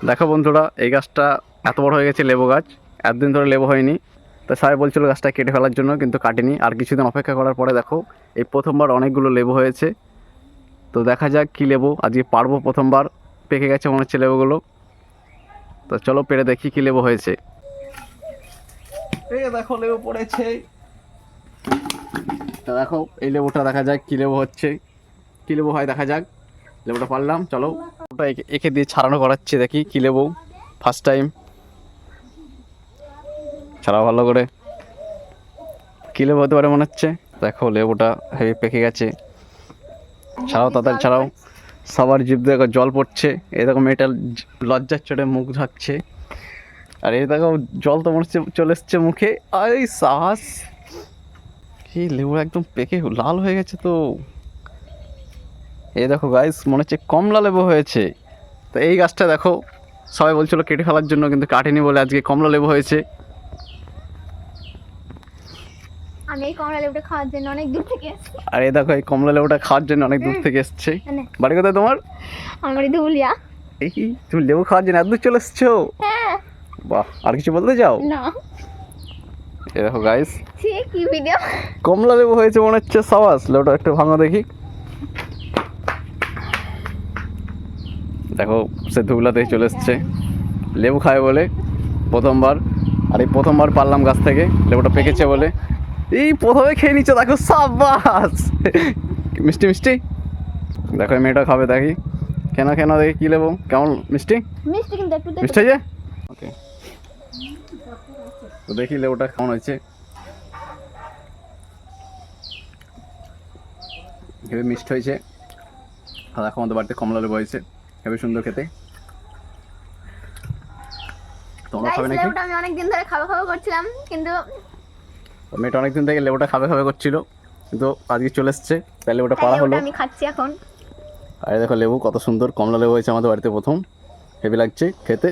দেখো বন্ধুরা, এই গাছটা এত বড় হয়ে গেছে, লেবু গাছ। এতদিন ধরে লেবু হয়নি, তো সবাই বলছিল গাছটা কেটে ফেলার জন্য, কিন্তু কাটিনি। আর কিছুদিন অপেক্ষা করার পরে দেখো এই প্রথমবার অনেকগুলো লেবু হয়েছে। তো দেখা যাক কী লেবু আজকে পারবো। প্রথমবার পেকে গেছে মনে হচ্ছে লেবুগুলো। তো চলো পেরে দেখি কী লেবু হয়েছে। এই দেখো লেবু পড়েছে। তো দেখো এই লেবুটা দেখা যাক কী লেবু হচ্ছে, কী লেবু হয় দেখা যাক। লেবুটা পারলাম, চলো ওটা এঁকে দিয়ে ছাড়ানো করাচ্ছি, দেখি কী লেবু। ফার্স্ট টাইম ছাড়াও ভালো করে। কী লেবু হতে পারে মনে হচ্ছে। দেখো লেবুটা হেভি পেকে গেছে। ছাড়াও তাড়াতাড়ি ছাড়াও। সবার জিভ দেখো জল পড়ছে। এই দেখো মেয়েটা লজ্জার চোটে মুখ ঢাকছে। আর এই দেখো জল তো মনে হচ্ছে চলে এসছে মুখে। আর এই সাহস, কি লেবু একদম পেকে লাল হয়ে গেছে। তো এই দেখো গাইস, মনে হচ্ছে কমলা লেবু হয়েছে। তো এই গাছটা দেখো সবাই বলছিল কেটে ফেলার জন্য, কিন্তু কাটেনি বলে আজকে কমলা লেবু হয়েছে। আমি এই কমলা লেবুটা খাওয়ার জন্য অনেক দূর থেকে এসেছি। আর এই দেখো এই কমলা লেবুটা খাওয়ার জন্য অনেক দূর থেকে এসছে। বাড়ি কোথায় তোমার? আমার বাড়ি ধুলিয়া। এই তুমি লেবু খাওয়ার জন্য এত দূর চলে এসছো? হ্যাঁ। বাহ, আর কিছু বলতে চাও? না। এই দেখো গাইস, সে কি ভিডিও? কমলা লেবু হয়েছে মনে হচ্ছে। সাবাস, লেবুটা একটু ভাঙা দেখি। দেখো সে ধুবলাতেই চলে এসছে লেবু খায় বলে প্রথমবার। আর এই প্রথমবার পারলাম গাছ থেকে, লেবুটা পেকেছে বলে। এই প্রথমে খেয়ে নিচ্ছে দেখো, সাবাস। মিষ্টি মিষ্টি। দেখো এই মেয়েটা খাবে, দেখি কেন কেন দেখি কী লেবু, কেমন মিষ্টি মিষ্টি কিন্তু একটু মিষ্টি হয়েছে। ওকে, তো দেখি লেবুটা কেমন হয়েছে। হেবি মিষ্টি হয়েছে। আর দেখো আমাদের বাড়িতে কমলা লেবু হয়েছে, হেবি সুন্দর খেতে। তোমরা খাবে নাকি? লেবুটা আমি অনেক দিন ধরে খাবো খাবো করছিলাম, কিন্তু মেয়েটা অনেকদিন থেকে লেবুটা খাবে খাবে করছিল, কিন্তু আজকে চলে এসছে, তাই লেবুটা পাড়া হলো। আমি খাচ্ছি এখন। আর দেখো লেবু কত সুন্দর, কমলা লেবু হয়েছে আমাদের বাড়িতে প্রথম। হেভি লাগছে খেতে।